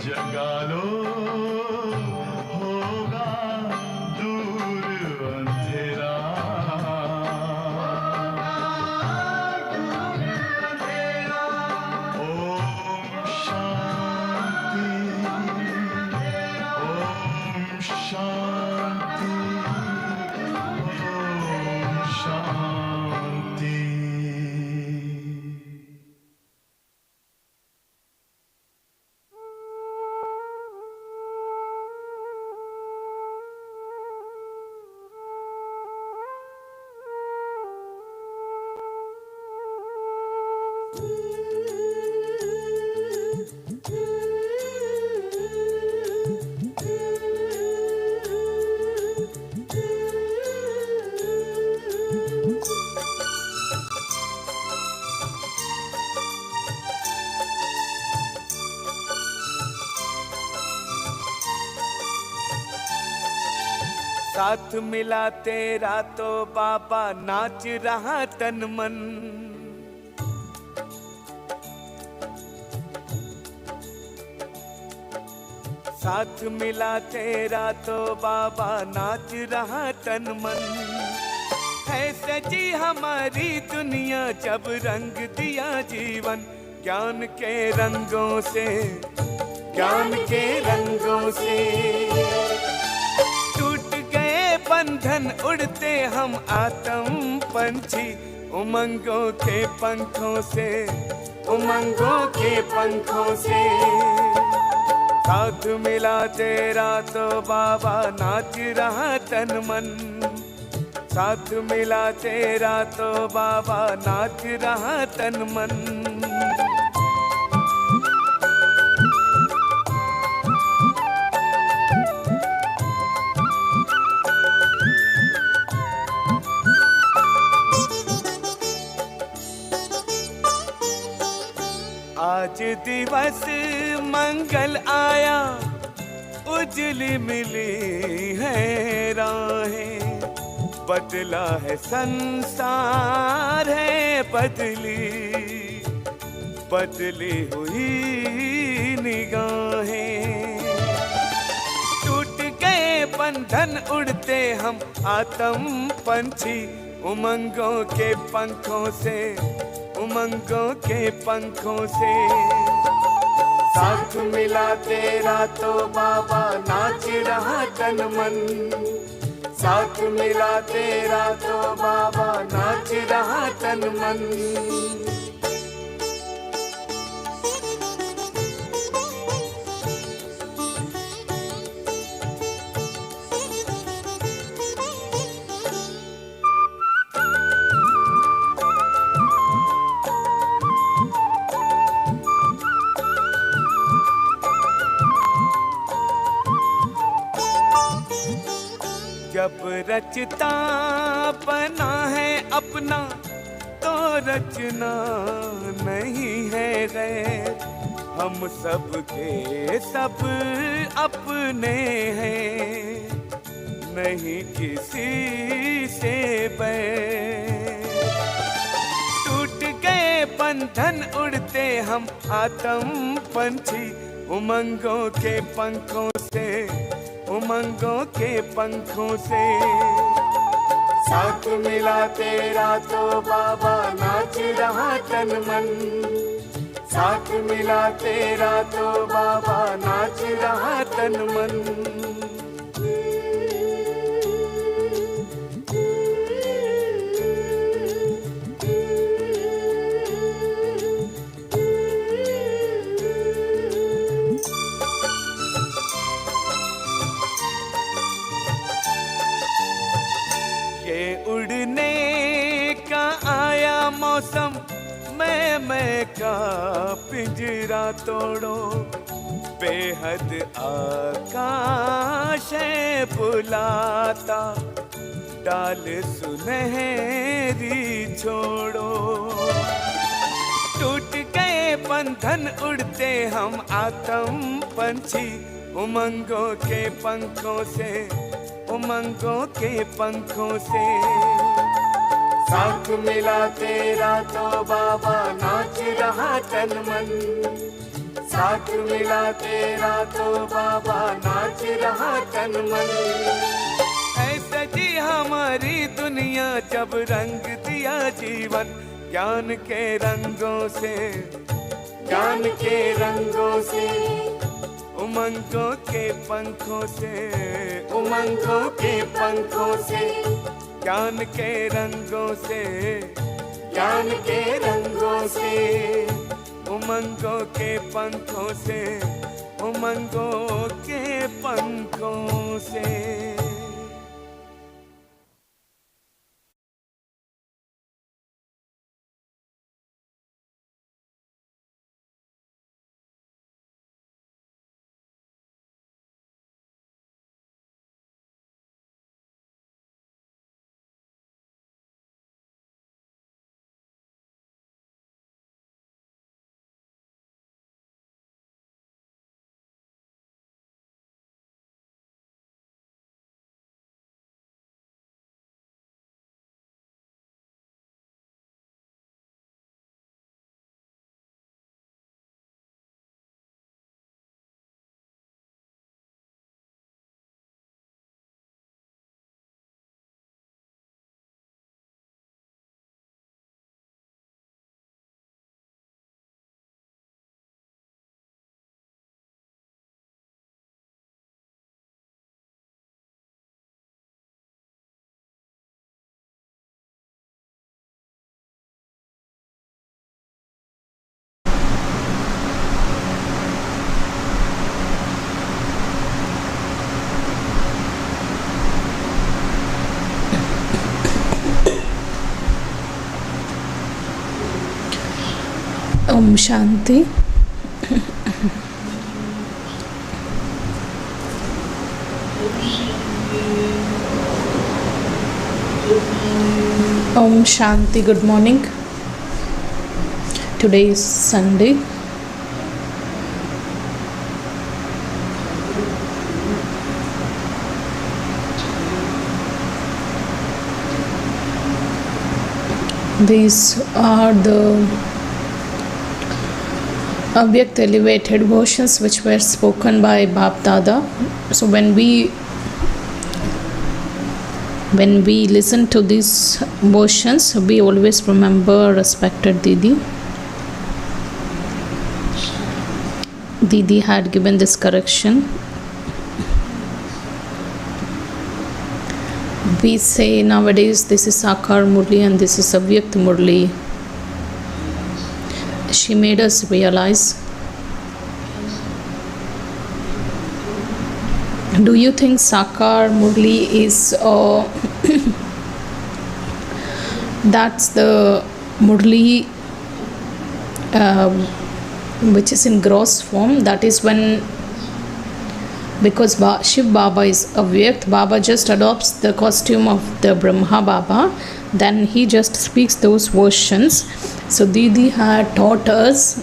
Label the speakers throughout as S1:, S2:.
S1: जगा लो, होगा दूर अंधेरा। ओम शांति, ओम शांति, ओम शांति।
S2: साथ मिला तेरा तो बाबा नाच रहा तन मन। साथ मिला तेरा तो बाबा नाच रहा तन मन। है सजी हमारी दुनिया जब रंग दिया जीवन, ज्ञान के रंगों से, ज्ञान के रंगों से। बंधन उड़ते हम आत्म पंछी, उमंगों के पंखों से, उमंगों के पंखों से। साथ मिला तेरा तो बाबा नाच रहा तन मन। साथ मिला तेरा तो बाबा नाच रहा तन मन। आज दिवस मंगल आया, उजली मिली है राहें। बदला है संसार है बदली, बदली हुई निगाहें। टूट गए बंधन उड़ते हम आत्म पंछी, उमंगों के पंखों से, उमंगों के पंखों से। साथ मिला तेरा तो बाबा नाच रहा तन मन। साथ मिला तेरा तो बाबा नाच रहा तन मन। जब रचता बना है अपना, तो रचना नहीं है गैर। हम सब के सब अपने हैं, नहीं किसी से बैर। टूट गए बंधन उड़ते हम आत्म पंछी, उमंगों के पंखों से, उमंगों के पंखों से। साथ मिला तेरा तो बाबा नाच रहा तन मन। साथ मिला तेरा तो बाबा नाच रहा तन मन। उड़ने का आया मौसम, मैं का पिंजरा तोड़ो। बेहद आकाश है बुलाता, डाल सुनहरी छोड़ो। टूट गए बंधन उड़ते हम आत्म पंछी, उमंगों के पंखों से, उमंगों के पंखों से। साथ मिला तेरा तो बाबा नाच रहा तन मन। साथ मिला तेरा तो बाबा नाच रहा तन मन। है सजी हमारी दुनिया जब रंग दिया जीवन ज्ञान के रंगों से, ज्ञान के रंगों से, उमंगों के पंखों से, उमंगों के पंखों से, ज्ञान के रंगों से, ज्ञान के रंगों से, उमंगों के पंखों से, उमंगों के पंखों से।
S3: ओम शांति। ओम शांति। Good morning. Today is Sunday. These are the Avyakt elevated versions which were spoken by Bap Dada. So when we listen to these versions, we always remember respected Didi. Didi had given this correction. We say nowadays this is Sakar Murli and this is Avyakt Murli. She made us realize. Do you think Sakar Murli is that's the Murli which is in gross form? That is when, because Shiv Baba is Avyakt, Baba just adopts the costume of the Brahma Baba, then he just speaks those versions. So Didi had taught us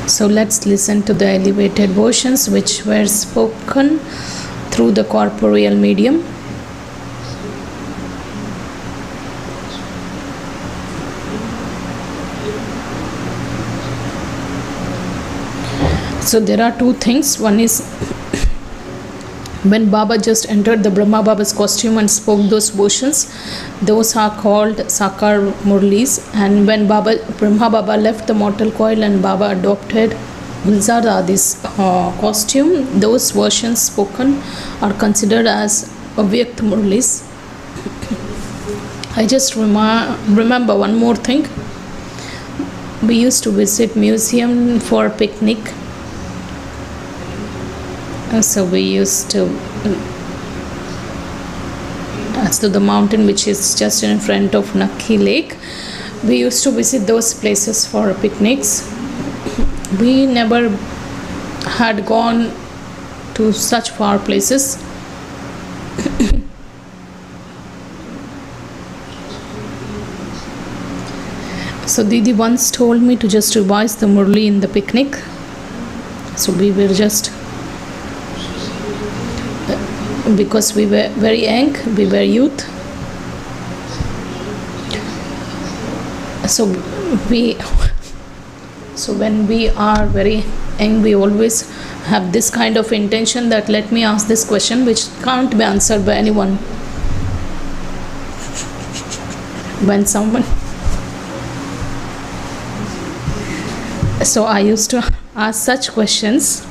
S3: so let's listen to the elevated versions which were spoken through the corporeal medium. So there are two things. One is when Baba just entered the Brahma Baba's costume and spoke those versions, those are called Sakar Murlis. And when Brahma Baba left the mortal coil and Baba adopted Gulzaradi's costume, those versions spoken are considered as Avyakt Murlis. I just remember one more thing. We used to visit museum for picnic. So we used to as to the mountain which is just in front of Nakki Lake. We used to visit those places for picnics. We never had gone to such far places. So Didi once told me to just revise the Murli in the picnic. So we were just, because we were very young, we were youth. So we so when we are very young, we always have this kind of intention that let me ask this question which can't be answered by anyone. When someone so I used to ask such questions.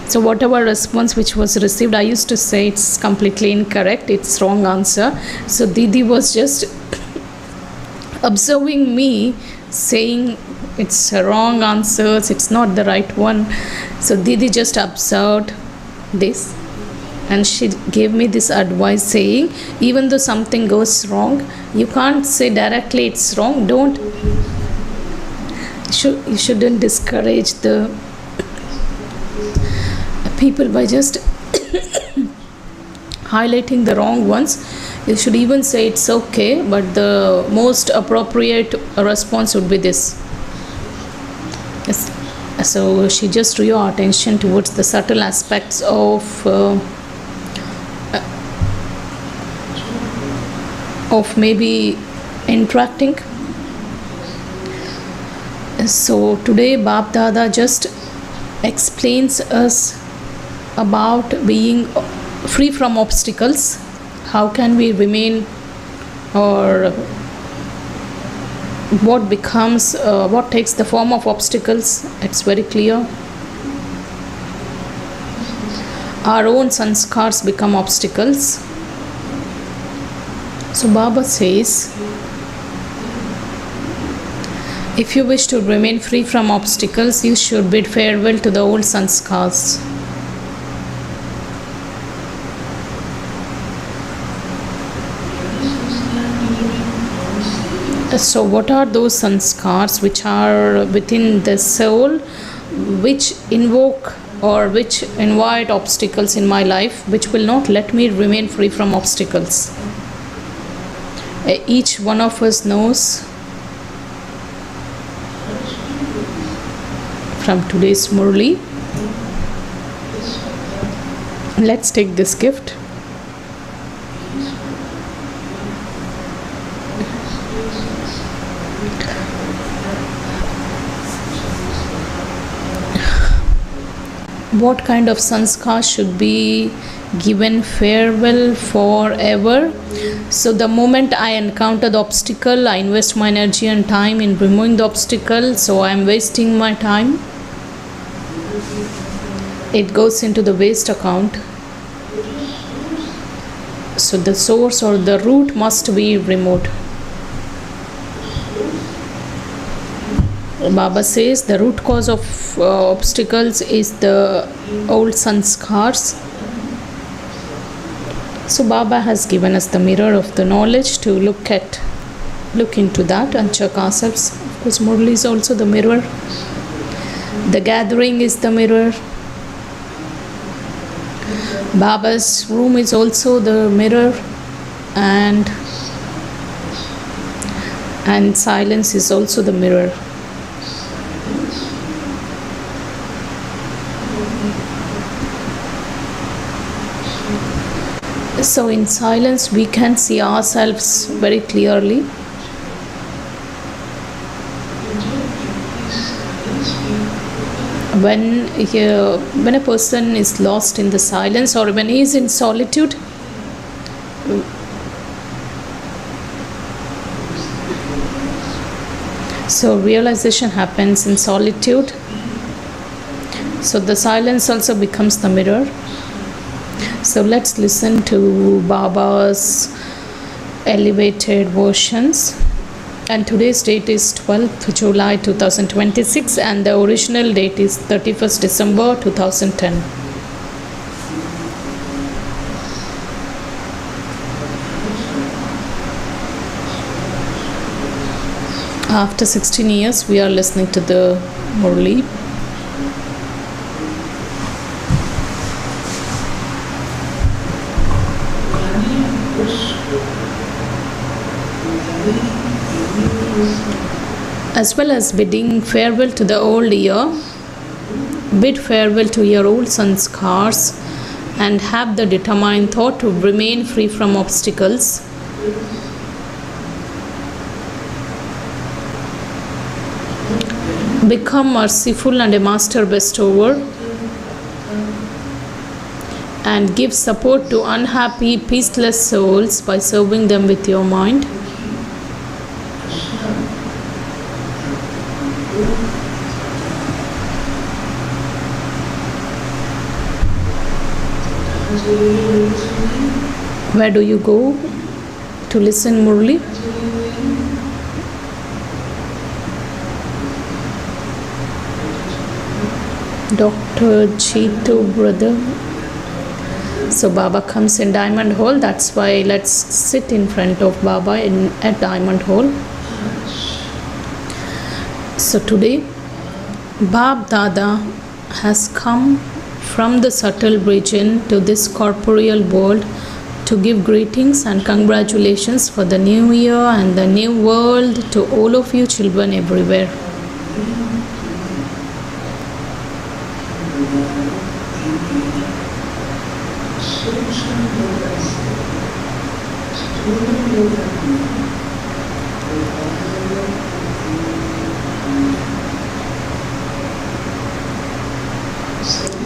S3: So whatever response which was received, I used to say it's completely incorrect, it's wrong answer. So Didi was just observing me saying it's a wrong answers, it's not the right one. So Didi just observed this and she gave me this advice saying, even though something goes wrong, you can't say directly it's wrong. You shouldn't discourage the people by just highlighting the wrong ones. You should even say it's okay, but the most appropriate response would be this. Yes. So she just drew your attention towards the subtle aspects of maybe interacting. So today Bap Dada just explains us about being free from obstacles. How can we remain, or what becomes, what takes the form of obstacles? It's very clear. Our own sanskars become obstacles. So Baba says, if you wish to remain free from obstacles, you should bid farewell to the old sanskars. So what are those sanskars which are within the soul, which invoke or which invite obstacles in my life, which will not let me remain free from obstacles? Each one of us knows from today's Murli. Let's take this gift. What kind of sanskar should be given farewell forever? So the moment I encounter the obstacle, I invest my energy and time in removing the obstacle, so I am wasting my time. It goes into the waste account. So the source or the root must be removed. Baba says the root cause of obstacles is the old sanskars. So Baba has given us the mirror of the knowledge to look into that and check ourselves. Of course, Murli is also the mirror. The gathering is the mirror. Baba's room is also the mirror, and silence is also the mirror. So in silence we can see ourselves very clearly. When a person is lost in the silence, or when he is in solitude, so realization happens in solitude. So the silence also becomes the mirror. So let's listen to Baba's elevated versions. And today's date is 12th July 2026 and the original date is 31st December 2010. After 16 years we are listening to the Murli. As well as bidding farewell to the old year, bid farewell to your old sanskars and have the determined thought to remain free from obstacles. Become merciful and a master bestower, and give support to unhappy, peaceless souls by serving them with your mind. Where do you go to listen Murli? Dr. Cheetu, brother. So Baba comes in Diamond Hall. That's why let's sit in front of Baba at Diamond Hall. So today Bab Dada has come from the subtle region to this corporeal world to give greetings and congratulations for the new year and the new world to all of you children everywhere.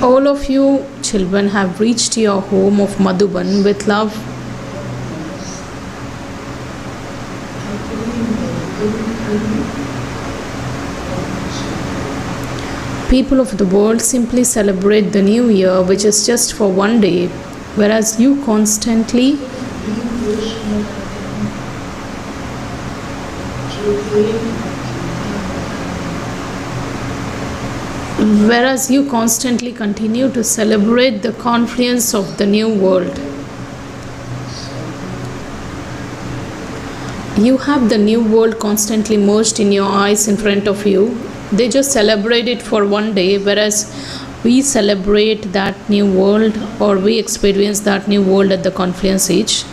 S3: All of you children have reached your home of Madhuban with love. People of the world simply celebrate the new year, which is just for one day, whereas you constantly continue to celebrate the confluence of the new world. You have the new world constantly merged in your eyes in front of you. They just celebrate it for one day, whereas we celebrate that new world, or we experience that new world at the confluence age.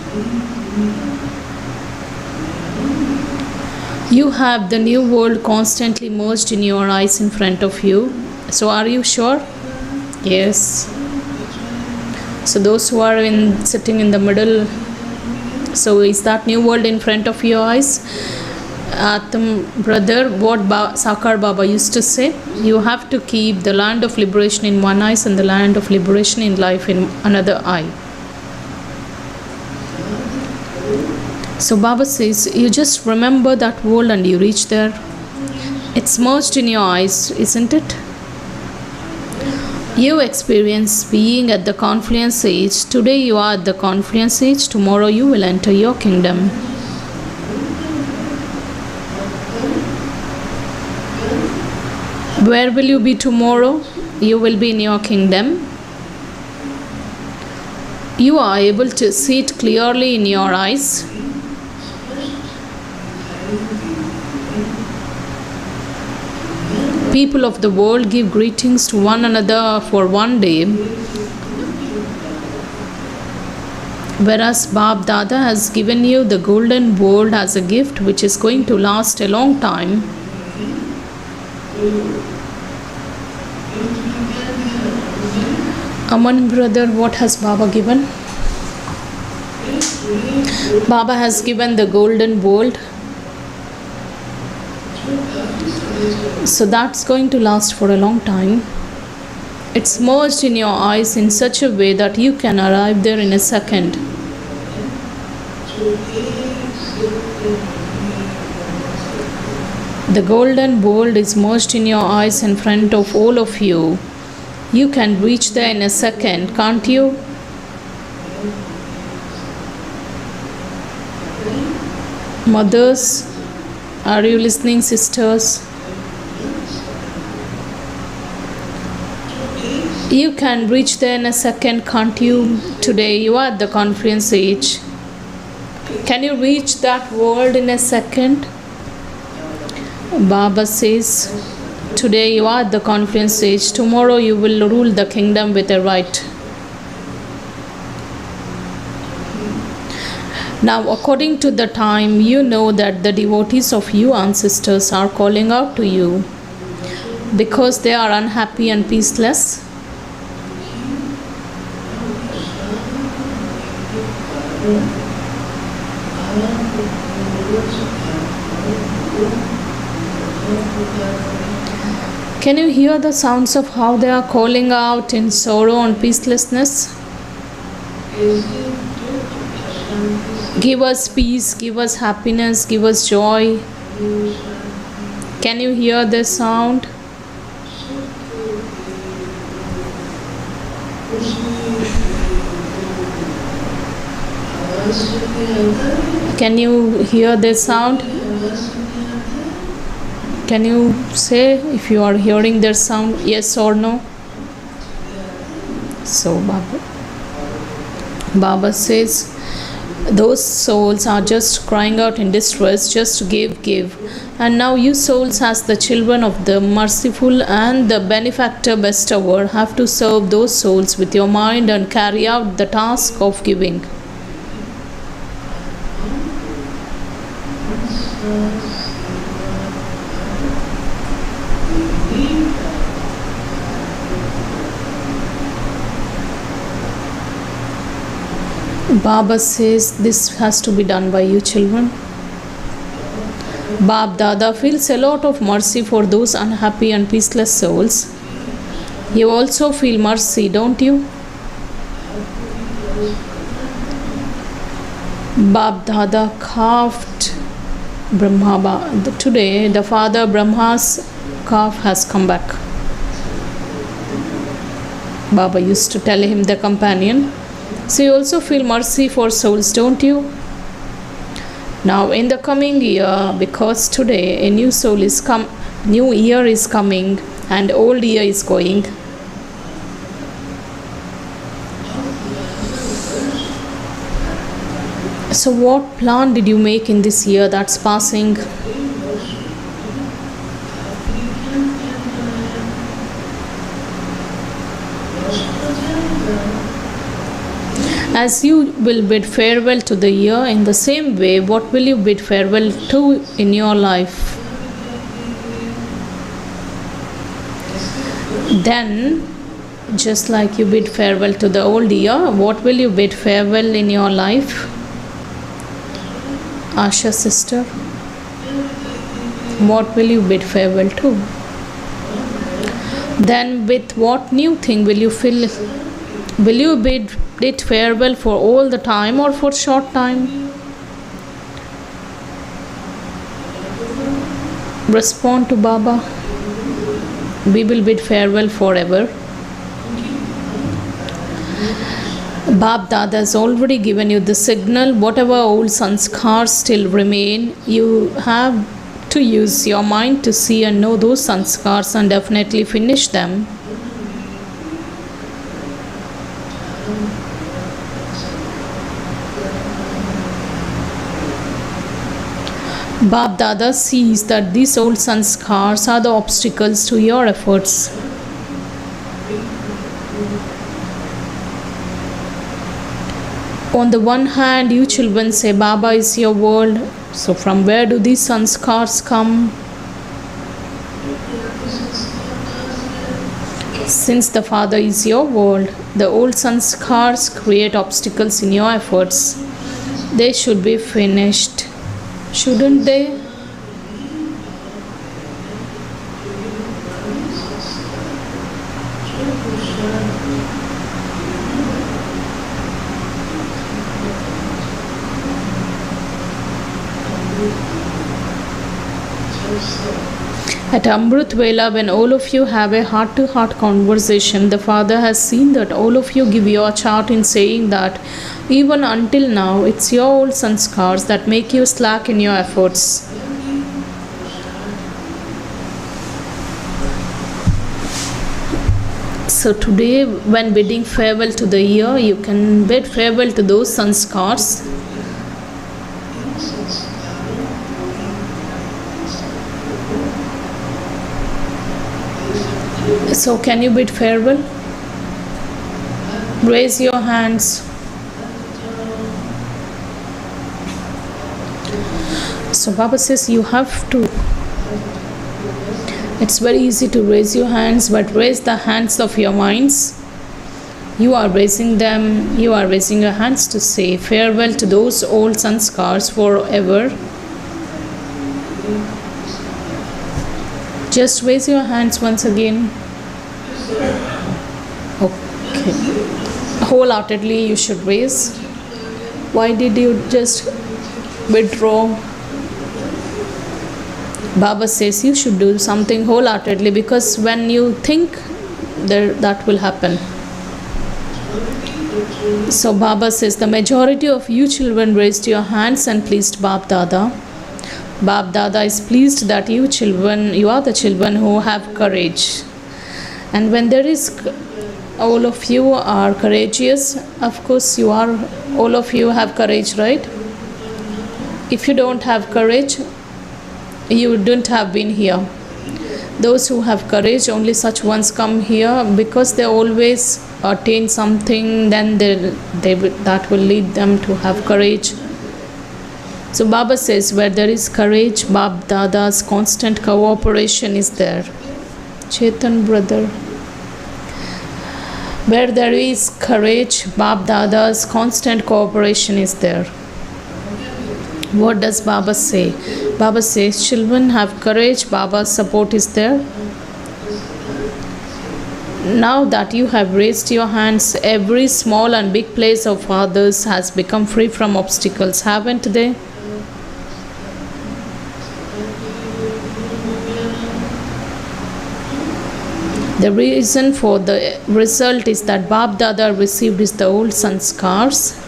S3: You have the new world constantly merged in your eyes in front of you. So are you sure? Yes. So those who are sitting in the middle, so is that new world in front of your eyes? Atam brother, what Sakar Baba used to say, you have to keep the land of liberation in one eye and the land of liberation in life in another eye. So Baba says, you just remember that world and you reach there. It's merged in your eyes, isn't it? You experience being at the confluence age. Today you are at the confluence age. Tomorrow you will enter your kingdom. Where will you be tomorrow? You will be in your kingdom. You are able to see it clearly in your eyes. People of the world give greetings to one another for one day, whereas Bab Dada has given you the golden world as a gift, which is going to last a long time. Aman brother, what has Baba given? Baba has given the golden world. So that's going to last for a long time. It's merged in your eyes in such a way that you can arrive there in a second. The golden world is merged in your eyes in front of all of you. You can reach there in a second, can't you? Mothers, are you listening, sisters? You can reach there in a second, can't you? Today you are at the confluence age. Can you reach that world in a second? Baba says, today you are at the confluence age. Tomorrow you will rule the kingdom with a right. Now, according to the time, you know that the devotees of you ancestors are calling out to you because they are unhappy and peaceless. Can you hear the sounds of how they are calling out in sorrow and peacelessness? Give us peace, give us happiness, give us joy. Can you hear the sound? Can you hear the sound? Can you say if you are hearing their sound, yes or no? So Baba says, those souls are just crying out in distress, just give. And now you souls, as the children of the merciful and the benefactor bestower, have to serve those souls with your mind and carry out the task of giving. Baba says this has to be done by you children. Bab Dada feels a lot of mercy for those unhappy and peaceless souls. You also feel mercy, don't you? Bab Dada carved Brahma. Today, the father Brahma's calf has come back. Baba used to tell him, the companion. So you also feel mercy for souls, don't you? Now in the coming year, because today a new soul is new year is coming and old year is going. So what plan did you make in this year that's passing? As you will bid farewell to the year, in the same way, what will you bid farewell to in your life? Then, just like you bid farewell to the old year, what will you bid farewell in your life? Asha sister, what will you bid farewell to? Then, with what new thing will you fill? Will you bid it farewell for all the time or for short time? Respond to Baba. We will bid farewell forever. Bab Dada has already given you the signal. Whatever old sanskars still remain, you have to use your mind to see and know those sanskars and definitely finish them. Bab Dada sees that these old sanskars are the obstacles to your efforts. On the one hand, you children say Baba is your world. So from where do these sanskars come? Since the Father is your world, the old sanskars create obstacles in your efforts. They should be finished, shouldn't they? At Amrut Vela, when all of you have a heart-to-heart conversation, the Father has seen that all of you give your chart in saying that even until now, it's your old sanskars that make you slack in your efforts. So today, when bidding farewell to the year, you can bid farewell to those sanskars. So can you bid farewell? Raise your hands. So Baba says you have to. It's very easy to raise your hands, but raise the hands of your minds. You are raising them, you are raising your hands to say farewell to those old sanskars forever. Just raise your hands once again. Okay. Wholeheartedly you should raise. Why did you just withdraw? Baba says you should do something wholeheartedly, because when you think that will happen. So Baba says the majority of you children raised your hands and pleased Bab Dada. Bab Dada is pleased that you are the children who have courage. And when there is, all of you are courageous, of course all of you have courage, right? If you don't have courage, you wouldn't have been here. Those who have courage, only such ones come here, because they always attain something, then that will lead them to have courage. So Baba says where there is courage, Bab Dada's constant cooperation is there. Chetan brother. Where there is courage, Bab Dada's constant cooperation is there. What does Baba say? Baba says children have courage, Baba's support is there. Now that you have raised your hands, every small and big place of fathers has become free from obstacles, haven't they? The reason for the result is that Bab Dada received is the old sanskars.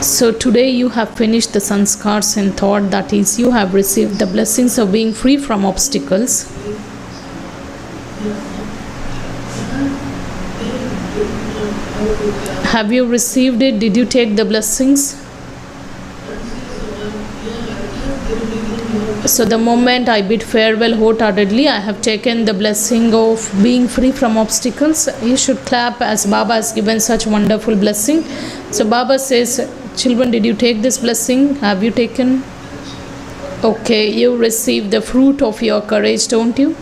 S3: So today you have finished the sanskars in thought, that is, you have received the blessings of being free from obstacles. Have you received it? Did you take the blessings? So the moment I bid farewell wholeheartedly, I have taken the blessing of being free from obstacles. You should clap, as Baba has given such wonderful blessing. So Baba says, children, did you take this blessing? Have you taken? Okay, you received the fruit of your courage, don't you?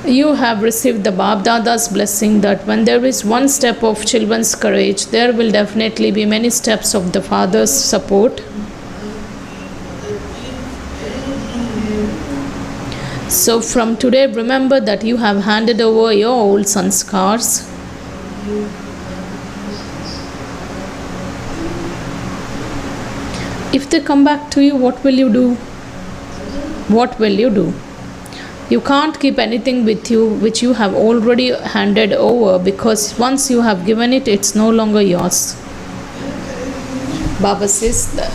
S3: You have received the Bab Dada's blessing that when there is one step of children's courage, there will definitely be many steps of the father's support. So from today, remember that you have handed over your old sanskars. If they come back to you, what will you do? What will you do? You can't keep anything with you which you have already handed over, because once you have given it, it's no longer yours. Baba says that.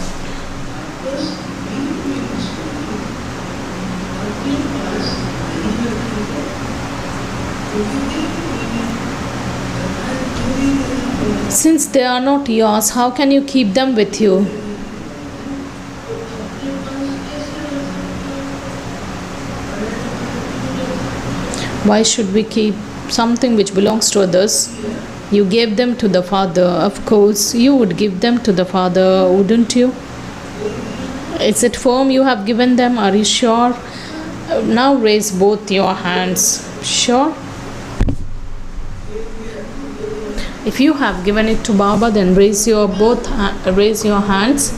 S3: Since they are not yours, how can you keep them with you? Why should we keep something which belongs to others? You gave them to the Father. Of course, you would give them to the Father, wouldn't you? Is it firm you have given them? Are you sure? Now raise both your hands. Sure? If you have given it to Baba, then raise your hands.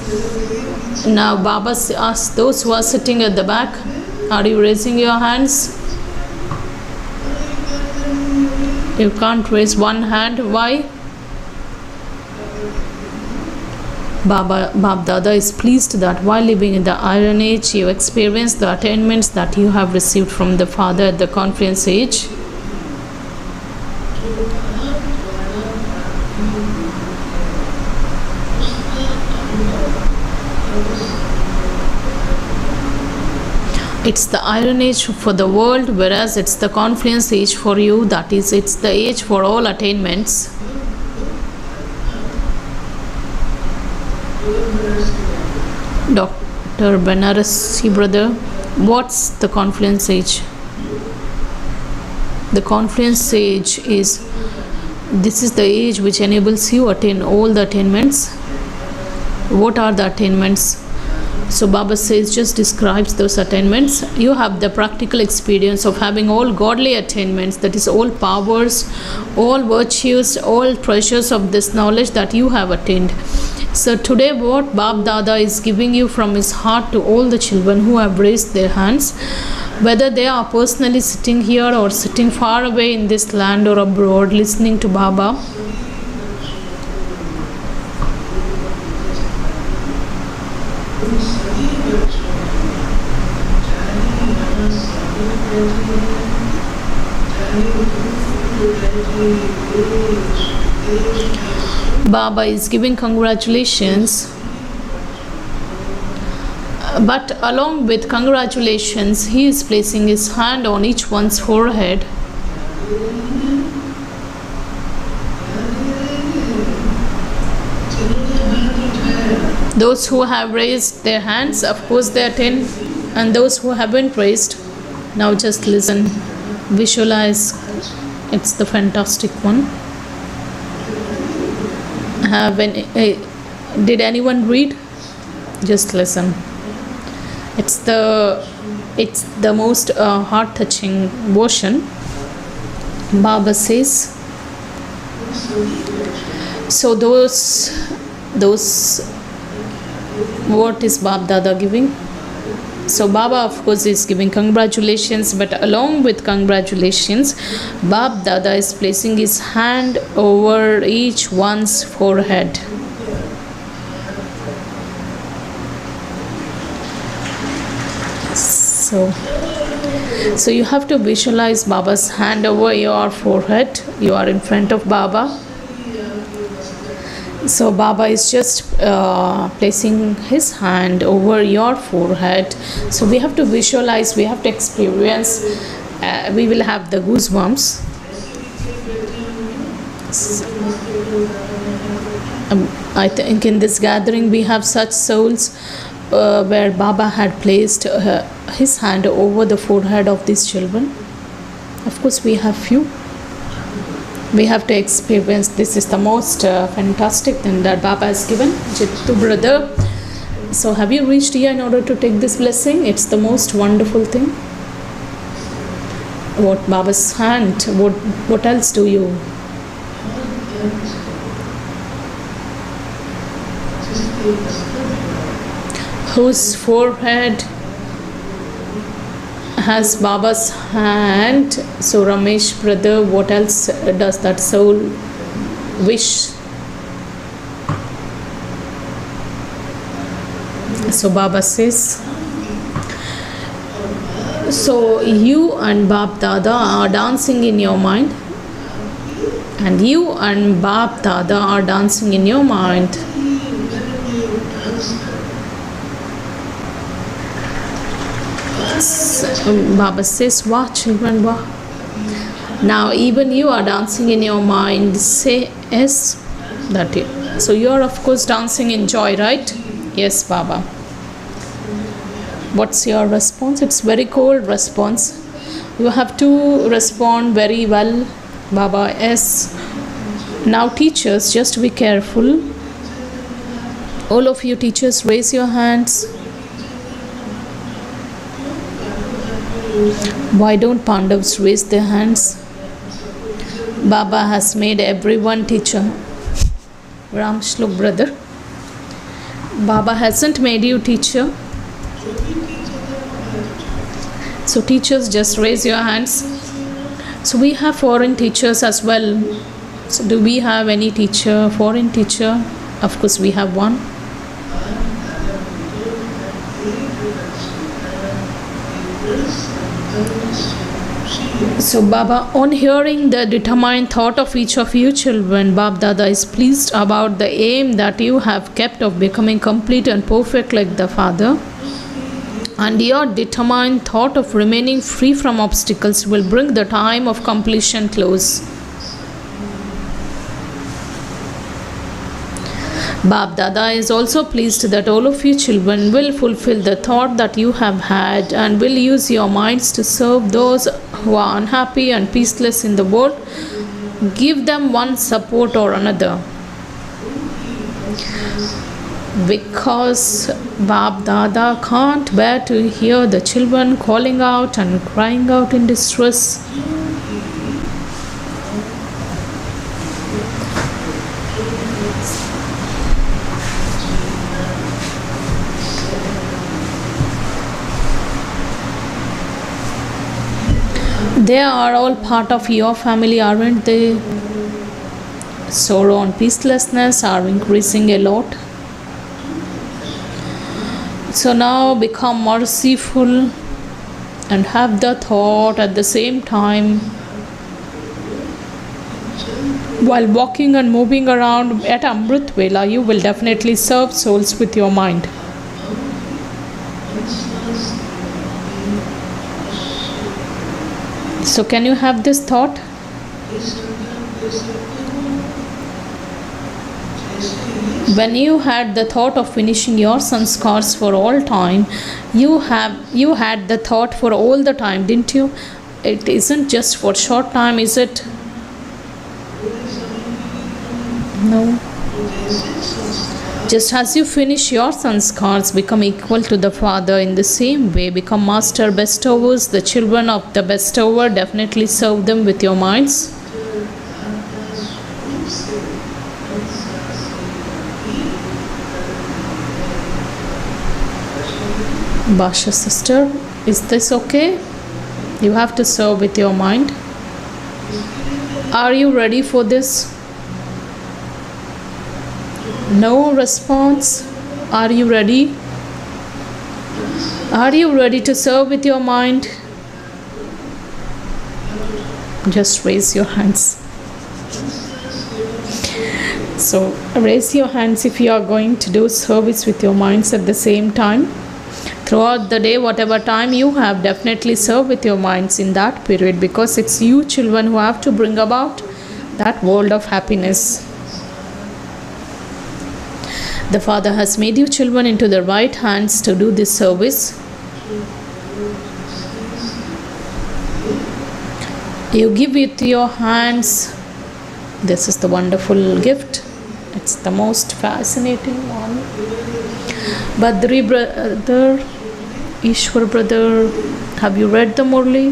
S3: Now Baba asks those who are sitting at the back, are you raising your hands? You can't raise one hand. Why? Bab Dada is pleased that while living in the Iron Age, you experienced the attainments that you have received from the Father at the Confluence Age. It's the Iron Age for the world, whereas it's the Confluence Age for you. That is, it's the age for all attainments. Dr. Banarasi brother, what's the Confluence Age? The Confluence Age is, this is the age which enables you to attain all the attainments. What are the attainments? So Baba says, just describes those attainments. You have the practical experience of having all godly attainments, that is all powers, all virtues, all treasures of this knowledge that you have attained. So today what Bab Dada is giving you from his heart to all the children who have raised their hands, whether they are personally sitting here or sitting far away in this land or abroad listening to Baba. Baba is giving congratulations, but along with congratulations, he is placing his hand on each one's forehead. Those who have raised their hands, of course they attend, and those who haven't raised, now just listen, visualize. It's the fantastic one. Did anyone read? Just listen. It's the most heart-touching version. Baba says, so those what is Bab Dada giving? So Baba of course is giving congratulations, but along with congratulations, Bab Dada is placing his hand over each one's forehead. So you have to visualize Baba's hand over your forehead. You are in front of Baba. So Baba is just placing his hand over your forehead. So we have to visualize, we have to experience, we will have the goosebumps. I think in this gathering we have such souls where Baba had placed his hand over the forehead of these children. Of course we have few. We have to experience. This is the most fantastic thing that Baba has given. Jittu brother, so have you reached here in order to take this blessing? It's the most wonderful thing. What Baba's hand, what else do you? Whose forehead has Baba's hand? So Ramesh brother, what else does that soul wish? So Baba says, so you and Bab Dada are dancing in your mind, and you and Bab Dada are dancing in your mind. Baba says, wow children, wow. Now even you are dancing in your mind. Say yes, that is. So you are of course dancing in joy, right? Yes, Baba. What's your response? It's very cold response. You have to respond very well, Baba. Yes. Now teachers, just be careful. All of you teachers, raise your hands. Why don't Pandavas raise their hands? Baba has made everyone teacher. Ram Shlok brother, Baba hasn't made you teacher. So teachers, just raise your hands. So we have foreign teachers as well. So do we have any teacher, foreign teacher? Of course we have one. So Baba, on hearing the determined thought of each of you children, Bab Dada is pleased about the aim that you have kept of becoming complete and perfect like the Father. And your determined thought of remaining free from obstacles will bring the time of completion close. Bab Dada is also pleased that all of you children will fulfill the thought that you have had and will use your minds to serve those who are unhappy and peaceless in the world. Give them one support or another. Because Bab Dada can't bear to hear the children calling out and crying out in distress. They are all part of your family, aren't they? Sorrow and peacelessness are increasing a lot. So now become merciful and have the thought at the same time, while walking and moving around at Amrit Vela, you will definitely serve souls with your mind. So can you have this thought? When you had the thought of finishing your sanskars for all time, you had the thought for all the time, didn't you? It isn't just for short time, is it? No. Just as you finish your sanskars, become equal to the Father, in the same way, become master bestowers, the children of the bestower, definitely serve them with your minds. Basha sister, is this okay? You have to serve with your mind. Are you ready for this? No response. Are you ready? Are you ready to serve with your mind? Just raise your hands. So raise your hands if you are going to do service with your minds at the same time. Throughout the day, whatever time you have, definitely serve with your minds in that period, because it's you children who have to bring about that world of happiness. The Father has made you children into the right hands to do this service. You give with your hands. This is the wonderful gift. It's the most fascinating one. Badri brother, Ishwar brother, have you read the Murli?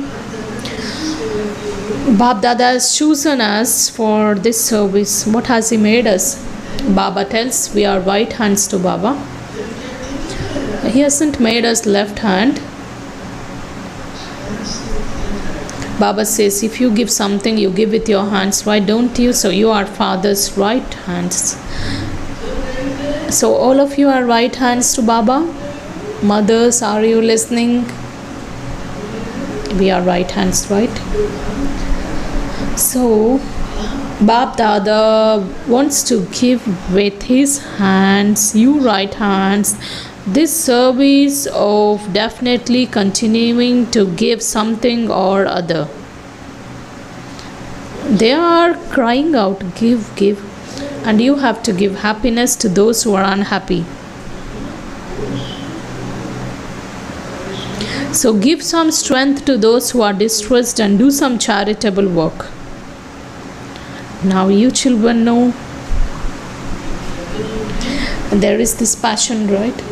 S3: Bab Dada has chosen us for this service. What has he made us? Baba tells we are right hands to Baba. He hasn't made us left hand. Baba says if you give something, you give with your hands. Why don't you? So you are Father's right hands. So all of you are right hands to Baba. Mothers, are you listening? We are right hands, right? So Bab Dada wants to give with his hands, you right hands, this service of definitely continuing to give something or other. They are crying out, give, give, and you have to give happiness to those who are unhappy. So give some strength to those who are distressed and do some charitable work. Now you children know there is this passion, right?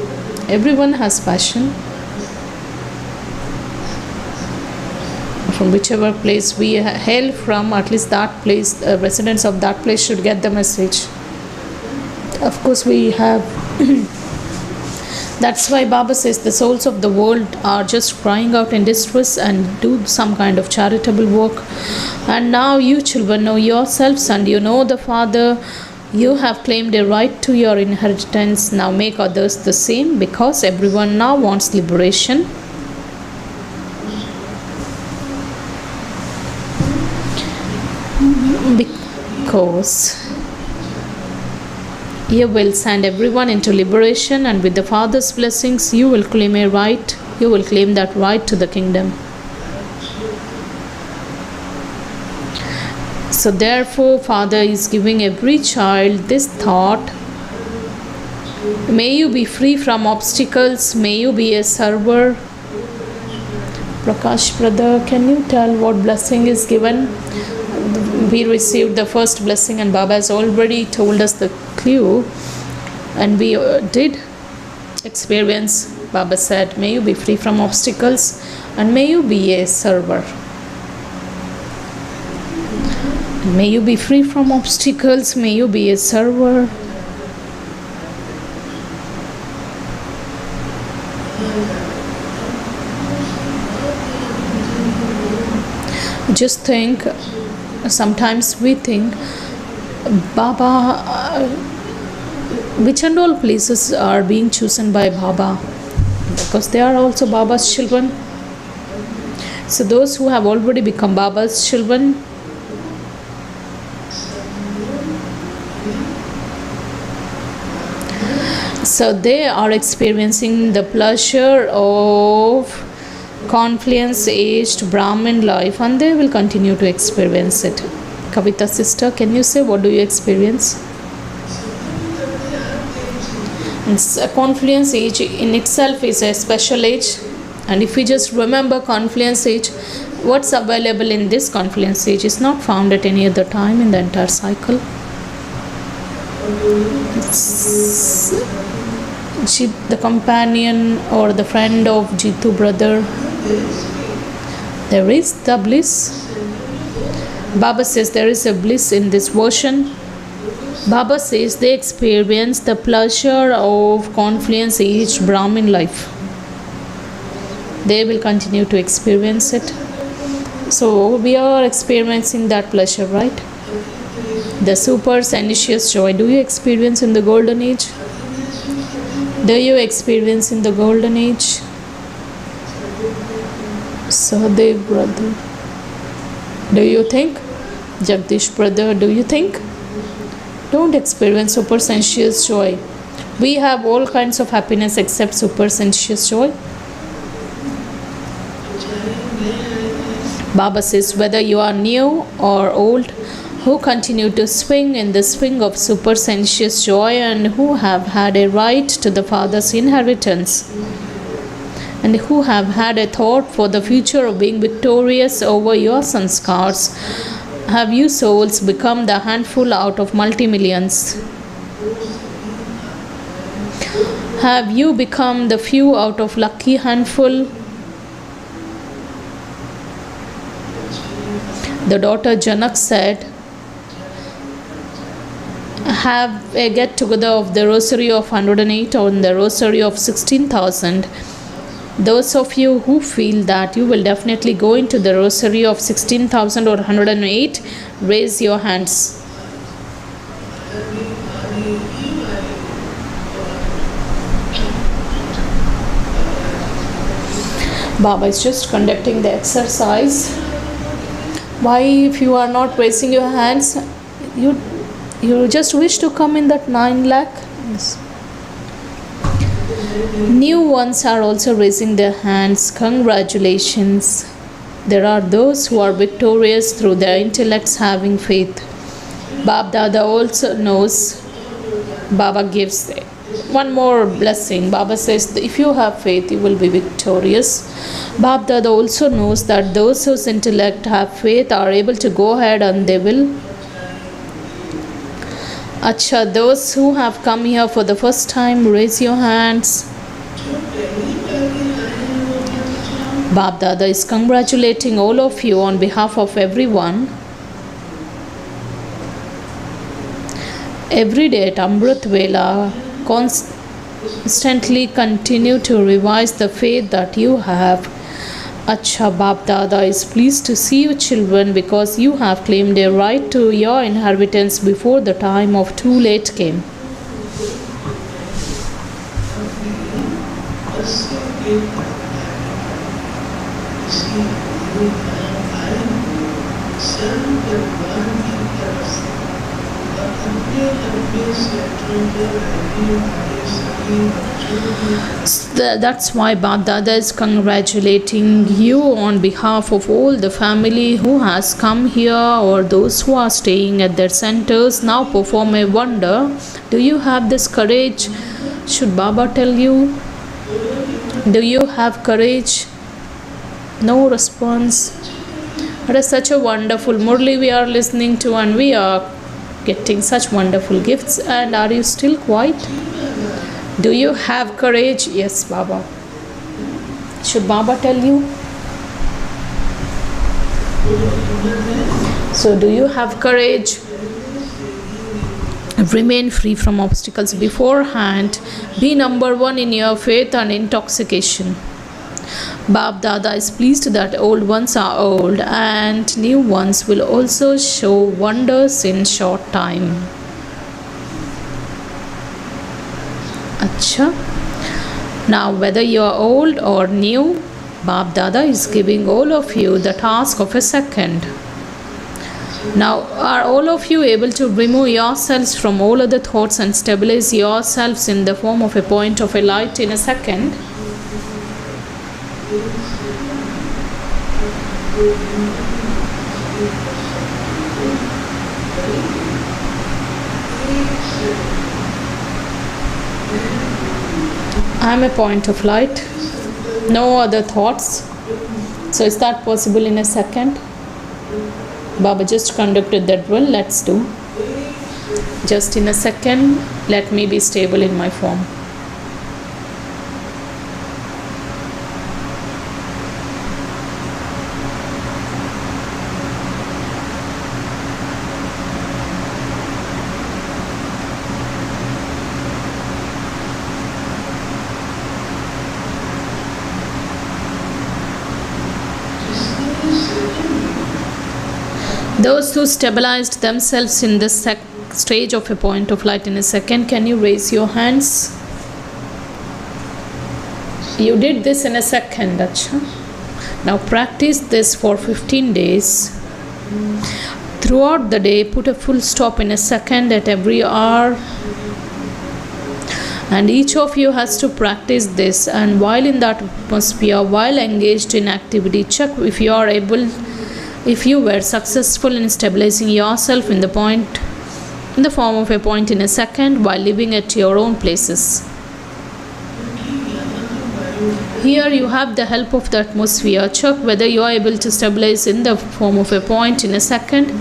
S3: Everyone has passion. From whichever place we hail from, at least that place, residents of that place should get the message. Of course we have that's why Baba says the souls of the world are just crying out in distress and do some kind of charitable work. And now you children know yourselves and you know the Father. You have claimed a right to your inheritance. Now make others the same, because everyone now wants liberation. Because you will send everyone into liberation, and with the Father's blessings you will claim a right. You will claim that right to the kingdom. So therefore Father is giving every child this thought: may you be free from obstacles, may you be a server. Prakash brother, can you tell what blessing is given? We received the first blessing and Baba has already told us the clue, and we did experience. Baba said, may you be free from obstacles and may you be a server. May you be free from obstacles, may you be a server. Just think, sometimes we think, Baba, which and all places are being chosen by Baba? Because they are also Baba's children. So those who have already become Baba's children, so they are experiencing the pleasure of confluence aged Brahmin life, and they will continue to experience it. Kavita sister, can you say what do you experience? It's a confluence age in itself is a special age, and if we just remember confluence age, what's available in this confluence age is not found at any other time in the entire cycle. It's the companion or the friend of Jitu brother. There is the bliss. Baba says there is a bliss in this version. Baba says they experience the pleasure of confluence aged Brahmin life. They will continue to experience it. So we are experiencing that pleasure, right? The super sensuous joy. Do you experience in the golden age? Do you experience in the golden age? Sahadev brother. Do you think? Jagdish brother, do you think? Don't experience super sensuous joy. We have all kinds of happiness except super sensuous joy. Baba says whether you are new or old, who continue to swing in the swing of super sensuous joy and who have had a right to the Father's inheritance, and who have had a thought for the future of being victorious over your sanskars, have you souls become the handful out of multi-millions? Have you become the few out of lucky handful? The daughter Janak said, have a get together of the rosary of 108 or the rosary of 16,000. Those of you who feel that you will definitely go into the rosary of 16,000 or 108, raise your hands. Baba is just conducting the exercise. Why, if you are not raising your hands, you just wish to come in that 9 lakh? Yes. New ones are also raising their hands. Congratulations. There are those who are victorious through their intellects having faith. Bab Dada also knows. Baba gives one more blessing. Baba says if you have faith, you will be victorious. Bab Dada also knows that those whose intellect have faith are able to go ahead and they will. Acha, those who have come here for the first time, raise your hands. Bab Dada is congratulating all of you on behalf of everyone. Every day at Amrit Vela, constantly continue to revise the faith that you have. Acha, Bab Dada is pleased to see you children because you have claimed a right to your inheritance before the time of too late came. That's why Bab Dada is congratulating you on behalf of all the family who has come here or those who are staying at their centers. Now perform a wonder. Do you have this courage? Should Baba tell you? Do you have courage? No response. It is such a wonderful Murli we are listening to, and we are getting such wonderful gifts. And are you still quiet? Do you have courage? Yes, Baba. Should Baba tell you? So do you have courage? Remain free from obstacles beforehand. Be number one in your faith and intoxication. Bab Dada is pleased that old ones are old and new ones will also show wonders in short time. Acha. Now, whether you are old or new, Bab Dada is giving all of you the task of a second. Now, are all of you able to remove yourselves from all other thoughts and stabilize yourselves in the form of a point of a light in a second? I am a point of light, no other thoughts. So is that possible in a second? Baba just conducted that drill. Let's do. Just in a second, let me be stable in my form. Those who stabilized themselves in the stage of a point of light in a second, can you raise your hands? You did this in a second, Acha. Now practice this for 15 days. Throughout the day, put a full stop in a second at every hour. And each of you has to practice this. And while in that atmosphere, while engaged in activity, check if you are able. If you were successful in stabilizing yourself in the form of a point in a second while living at your own places. Here you have the help of the atmosphere. Check whether you are able to stabilize in the form of a point in a second.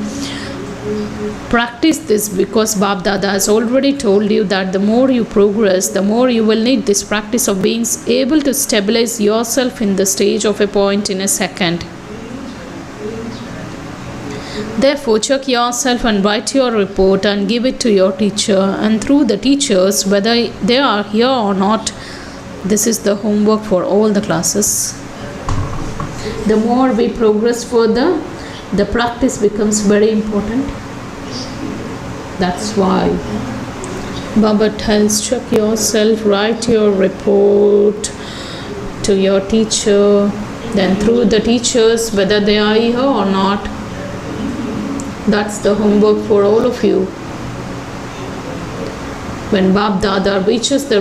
S3: Practice this because Bab Dada has already told you that the more you progress, the more you will need this practice of being able to stabilize yourself in the stage of a point in a second. Therefore, check yourself and write your report and give it to your teacher. And through the teachers, whether they are here or not, this is the homework for all the classes. The more we progress further, the practice becomes very important. That's why Baba tells, check yourself, write your report to your teacher. Then through the teachers, whether they are here or not, that's the homework for all of you. When Bab Dada receives the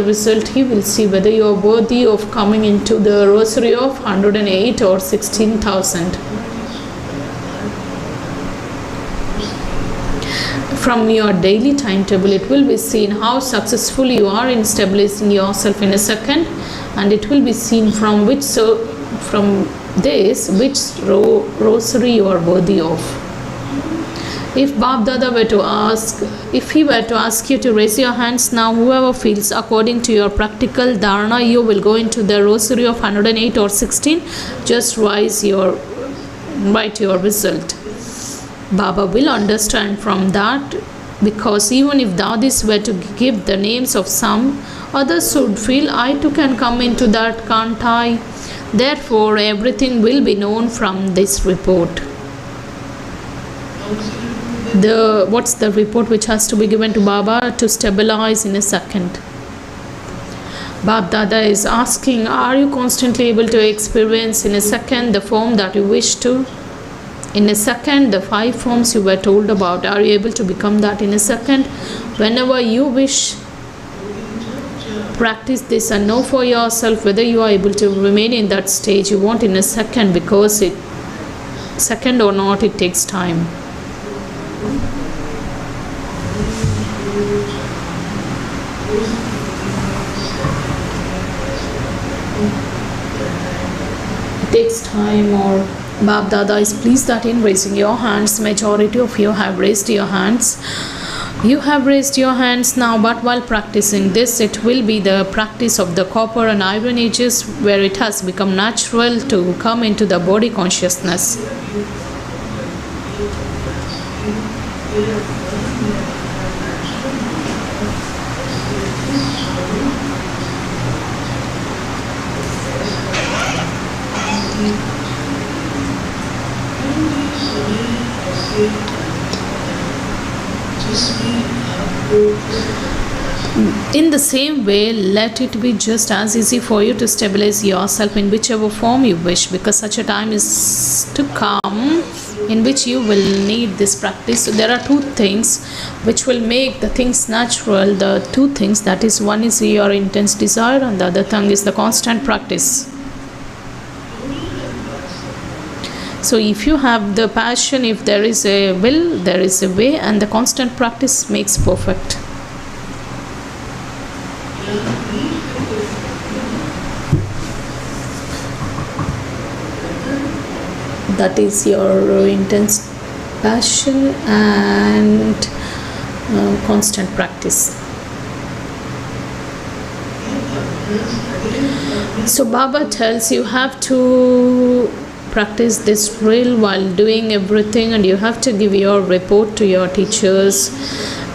S3: result, he will see whether you are worthy of coming into the rosary of 108 or 16,000. From your daily timetable, it will be seen how successful you are in stabilizing yourself in a second, and it will be seen from which rosary you are worthy of. If Bab Dada were to ask, if he were to ask you to raise your hands now, whoever feels according to your practical dharana, you will go into the rosary of 108 or 16, just write your result. Baba will understand from that, because even if Dadis were to give the names of some, others would feel, I too can come into that, can't I? Therefore, everything will be known from this report. What's the report which has to be given to Baba to stabilize in a second? Bab Dada is asking, are you constantly able to experience in a second the form that you wish to? In a second, the 5 forms you were told about, are you able to become that in a second? Whenever you wish, practice this and know for yourself whether you are able to remain in that stage you want in a second, because second or not, it takes time. It takes time. Or Bab Dada is pleased that in raising your hands, majority of you have raised your hands. You have raised your hands now, but while practicing this, it will be the practice of the copper and iron ages, where it has become natural to come into the body consciousness. In the same way, let it be just as easy for you to stabilize yourself in whichever form you wish, because such a time is to come in which you will need this practice. So there are two things which will make the things natural. The two things, that is, one is your intense desire and the other thing is the constant practice. So if you have the passion, if there is a will, there is a way, and the constant practice makes perfect. That is your intense passion and constant practice. So Baba tells you have to practice this drill while doing everything, and you have to give your report to your teachers.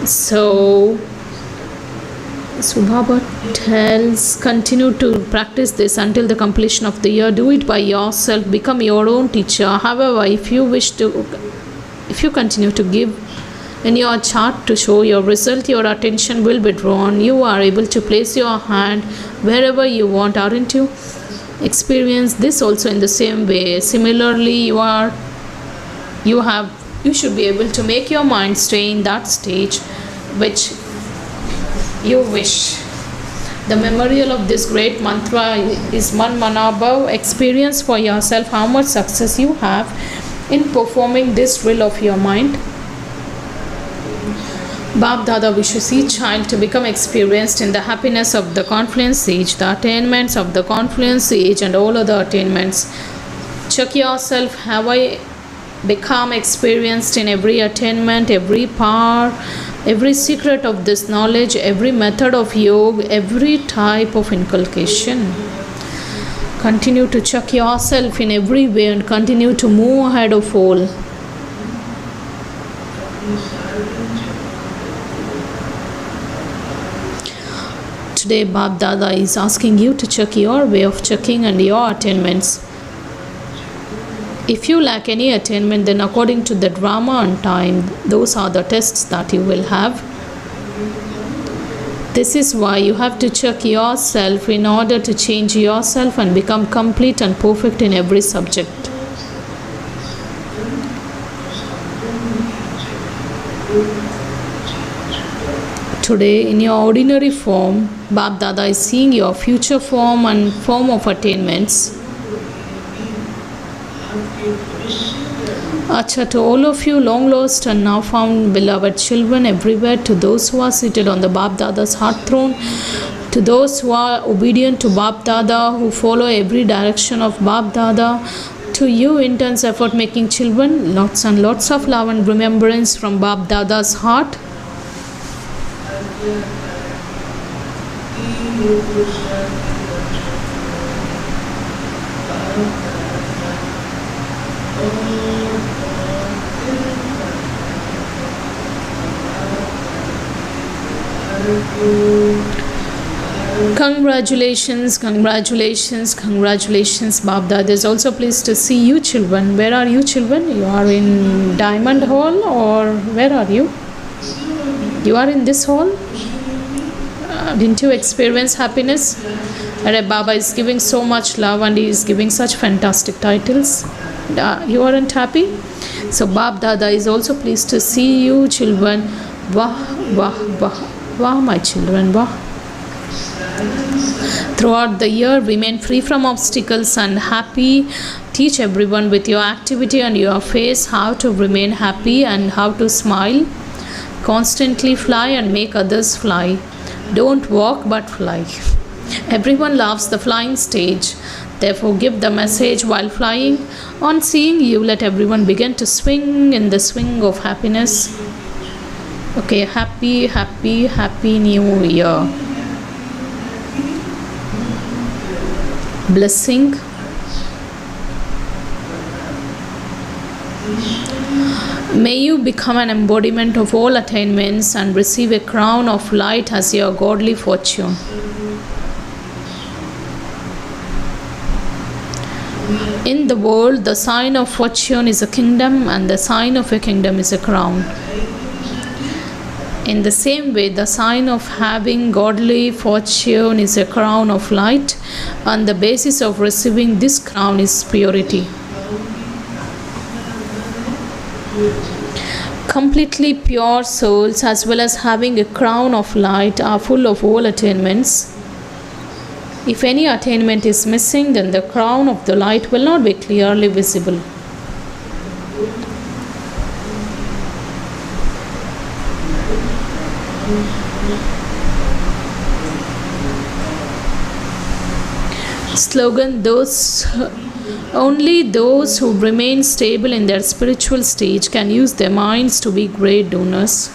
S3: So Baba tells, continue to practice this until the completion of the year. Do it by yourself. Become your own teacher. However, if you continue to give in your chart to show your result, your attention will be drawn. You are able to place your hand wherever you want, aren't you? Experience this also in the same way. Similarly, you should be able to make your mind stay in that stage which you wish. The memorial of this great mantra is Man Manabhav. Experience for yourself how much success you have in performing this drill of your mind. Bab Dada wishes each child to become experienced in the happiness of the confluence age, the attainments of the confluence age, and all other attainments. Check yourself, have I become experienced in every attainment, every power, every secret of this knowledge, every method of yoga, every type of inculcation? Continue to check yourself in every way and continue to move ahead of all. Today, Bab Dada is asking you to check your way of checking and your attainments. If you lack any attainment, then according to the drama and time, those are the tests that you will have. This is why you have to check yourself in order to change yourself and become complete and perfect in every subject. Today, in your ordinary form, Bab Dada is seeing your future form and form of attainments. Acha, to all of you long lost and now found beloved children everywhere, to those who are seated on the Bab Dada's heart throne, to those who are obedient to Bab Dada, who follow every direction of Bab Dada, to you intense effort making children, lots and lots of love and remembrance from Bab Dada's heart. Congratulations, congratulations, congratulations. Bab Dada is also pleased to see you children. Where are you children? You are in Diamond Hall, or where are you? You are in this hall? Didn't you experience happiness? Baba is giving so much love and he is giving such fantastic titles. You aren't happy? So Bab Dada is also pleased to see you children. Wah, wah, wah, wah, my children, wah. Throughout the year, remain free from obstacles and happy. Teach everyone with your activity and your face how to remain happy and how to smile. Constantly fly and make others fly. Don't walk but fly. Everyone loves the flying stage. Therefore, give the message while flying. On seeing you, let everyone begin to swing in the swing of happiness. Okay, happy, happy, happy New Year. Blessing. May you become an embodiment of all attainments and receive a crown of light as your godly fortune. In the world, the sign of fortune is a kingdom, and the sign of a kingdom is a crown. In the same way, the sign of having godly fortune is a crown of light, and the basis of receiving this crown is purity. Completely pure souls, as well as having a crown of light, are full of all attainments. If any attainment is missing, then the crown of the light will not be clearly visible. Slogan: only those who remain stable in their spiritual stage can use their minds to be great donors.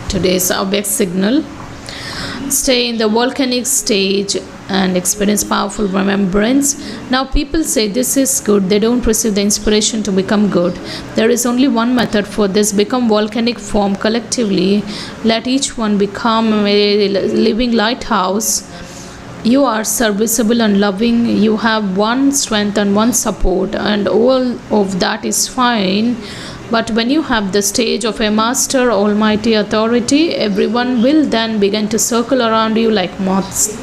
S3: Today's object signal: stay in the volcanic stage and experience powerful remembrance. Now people say this is good, they don't receive the inspiration to become good. There is only one method for this: become volcanic form collectively. Let each one become a living lighthouse. You are serviceable and loving, you have one strength and one support, and all of that is fine. But when you have the stage of a master, almighty authority, everyone will then begin to circle around you like moths.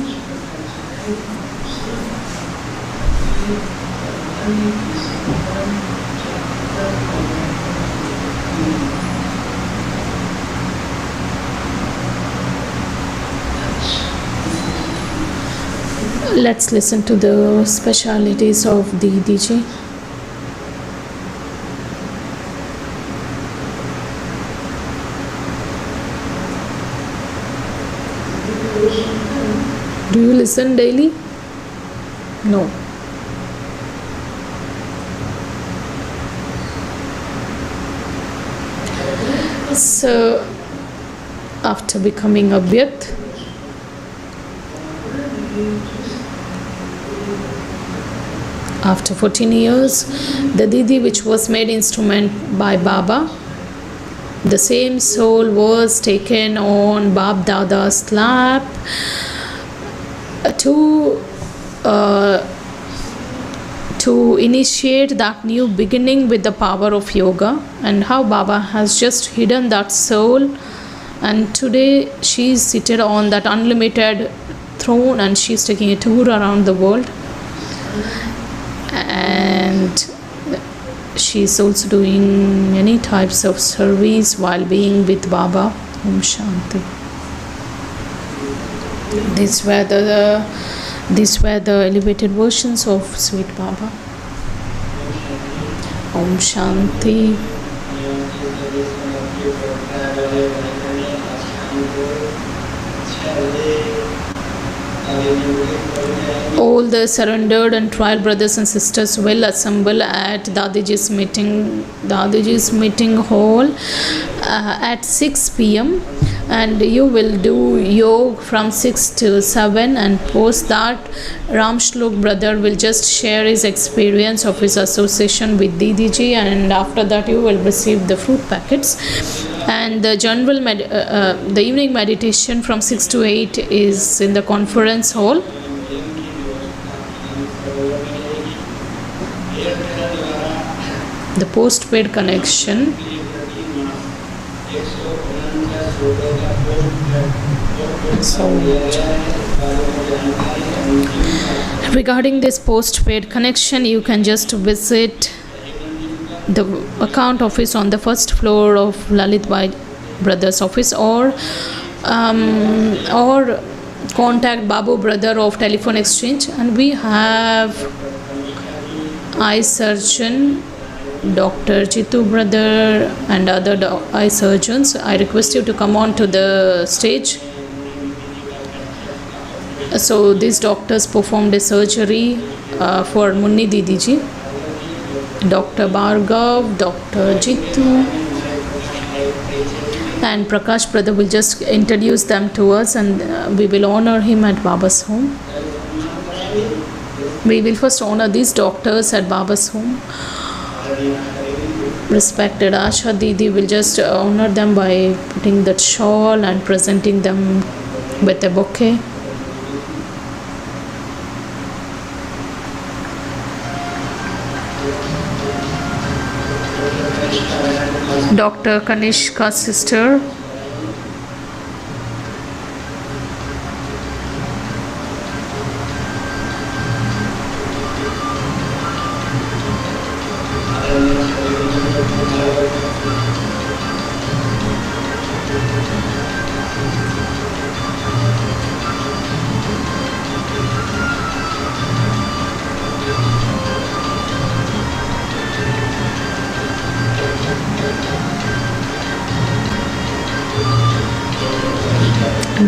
S3: Let's listen to the specialities of the DJ. Do you listen daily? No. So, after becoming Abhyakt, after 14 years, the Didi which was made instrument by Baba, the same soul was taken on Bab Dada's lap to initiate that new beginning with the power of yoga, and how Baba has just hidden that soul, and today she is seated on that unlimited throne and she is taking a tour around the world, and she is also doing many types of service while being with Baba. Om Shanti. These were the elevated versions of sweet Baba. Om Shanti. All the surrendered and trial brothers and sisters will assemble at Dadiji's meeting hall at 6 p.m. and you will do yoga from 6 to 7, and post that Ram Shlok brother will just share his experience of his association with Didiji, and after that you will receive the fruit packets. And the general the evening meditation from 6 to 8 is in the conference hall. The postpaid connection. So, regarding this postpaid connection, you can just visit the account office on the first floor of Lalit Bhai Brothers office, or contact Babu brother of Telephone Exchange. And we have eye surgeon Dr. Jitu brother and other eye surgeons. I request you to come on to the stage. So these doctors performed a surgery for Munni Didiji. Dr. Bhargav, Dr. Jitu and Prakash brother will just introduce them to us, and we will honor him at Baba's home. We will first honor these doctors at Baba's home. Respected Asha Didi will just honor them by putting that shawl and presenting them with a bouquet. Dr. Kanishka's sister.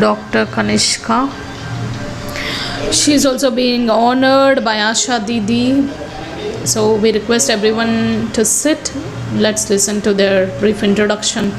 S3: Dr. Kanishka. She is also being honored by Asha Didi. So we request everyone to sit. Let's listen to their brief introduction.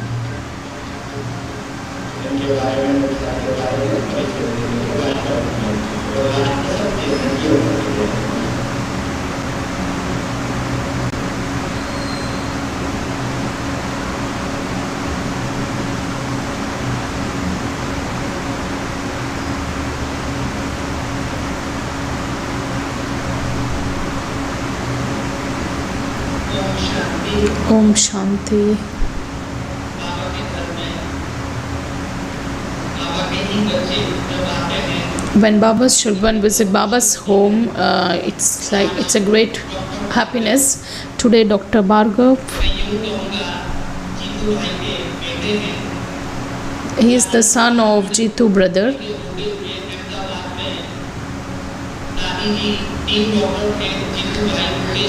S3: Om Shanti. When Baba's children visit Baba's home, it's a great happiness. Today, Dr. Bhargav, he is the son of Jitu brother.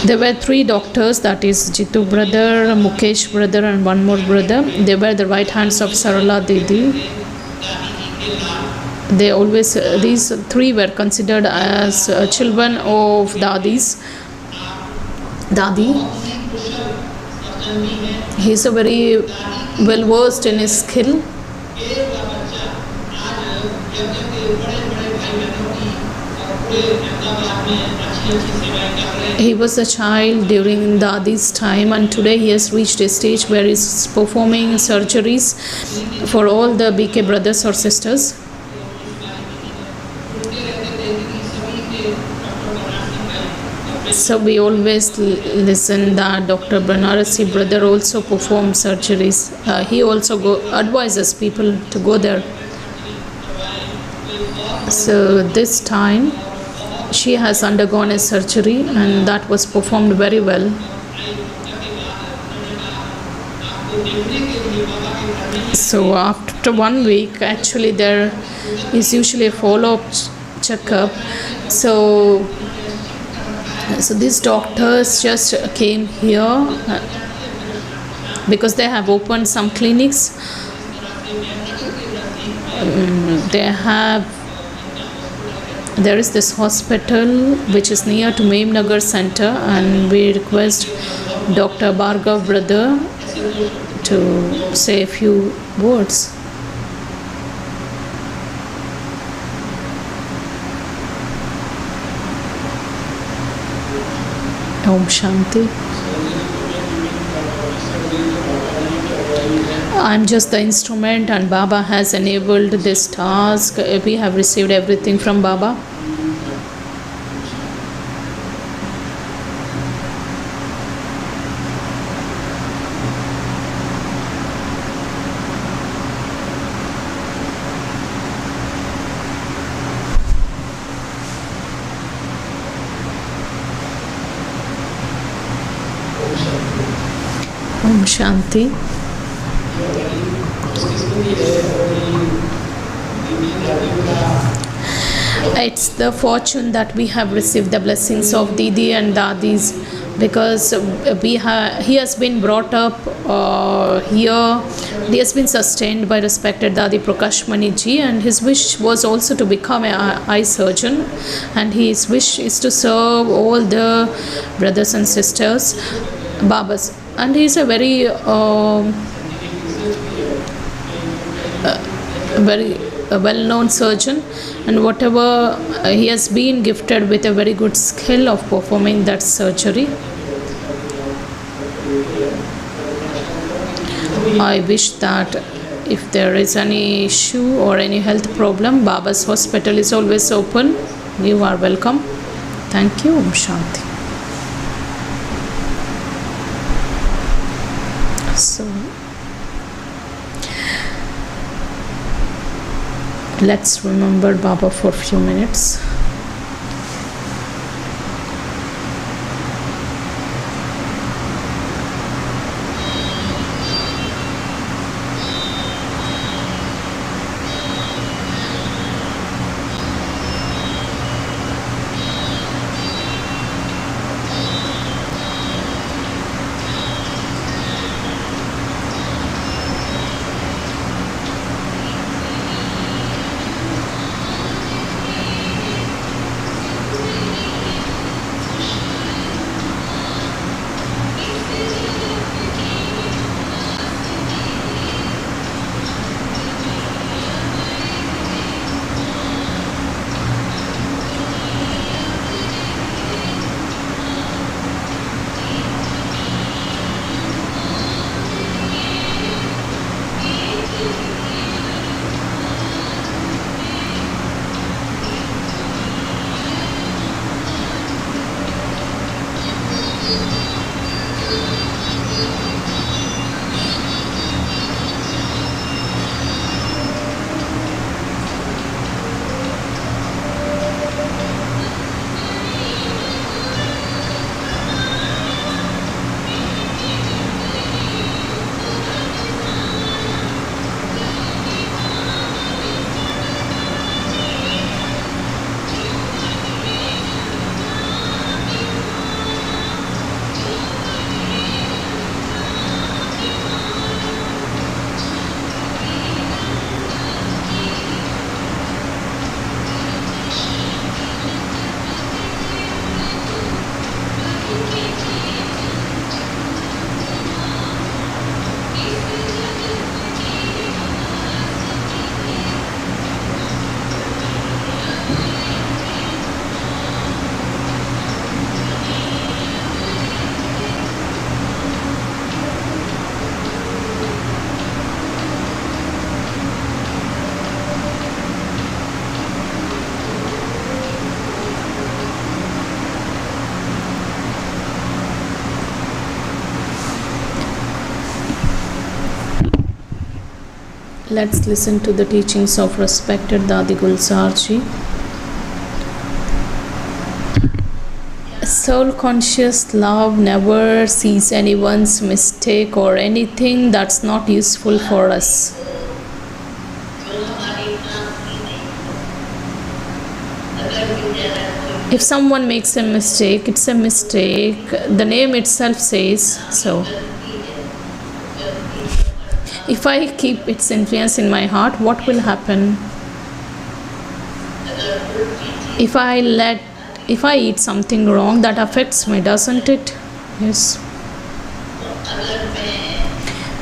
S3: There were 3 doctors, that is Jitu brother, Mukesh brother and one more brother. They were the right hands of Sarala Didi. They always, these 3 were considered as children of Dadi. He is a very well versed in his skill. He was a child during Dadi's time, and today he has reached a stage where he is performing surgeries for all the BK brothers or sisters. So we always listen that Dr. Banarasi brother also performs surgeries. He also advises people to go there. So this time she has undergone a surgery and that was performed very well. So after 1 week, actually there is usually a follow-up checkup. So these doctors just came here because they have opened some clinics. There is this hospital which is near to Memnagar Center, and we request Dr. Bhargav brother to say a few words. Om Shanti. I'm just the instrument and Baba has enabled this task. We have received everything from Baba. Om Shanti. It's the fortune that we have received the blessings of Didi and Dadis, because he has been brought up here. He has been sustained by respected Dadi Prakash Mani ji, and his wish was also to become an eye surgeon, and his wish is to serve all the brothers and sisters, Babas, and he is a very well-known surgeon, and whatever he has been gifted with a very good skill of performing that surgery. I wish that if there is any issue or any health problem, Baba's hospital is always open. You are welcome. Thank you. Om Shanti. So let's remember Baba for a few minutes. Let's listen to the teachings of respected Dadi Gulzar Ji. Soul conscious love never sees anyone's mistake or anything that's not useful for us. If someone makes a mistake, it's a mistake. The name itself says so. If I keep its influence in my heart, what will happen? If I eat something wrong, that affects me, doesn't it? Yes.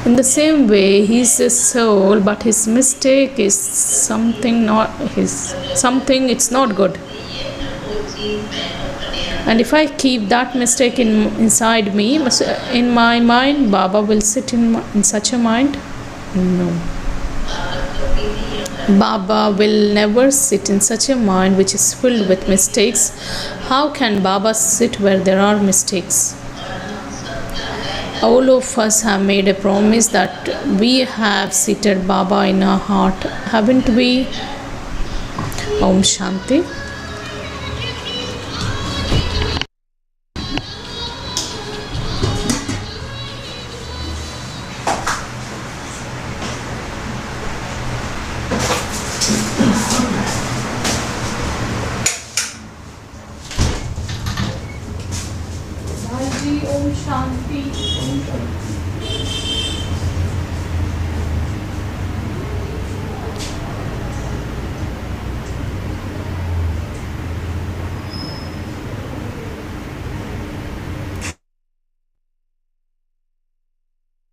S3: In the same way, he's a soul, but his mistake is something it's not good. And if I keep that mistake inside me, in my mind, Baba will sit in such a mind? No. Baba will never sit in such a mind which is filled with mistakes. How can Baba sit where there are mistakes? All of us have made a promise that we have seated Baba in our heart, haven't we? Om Shanti.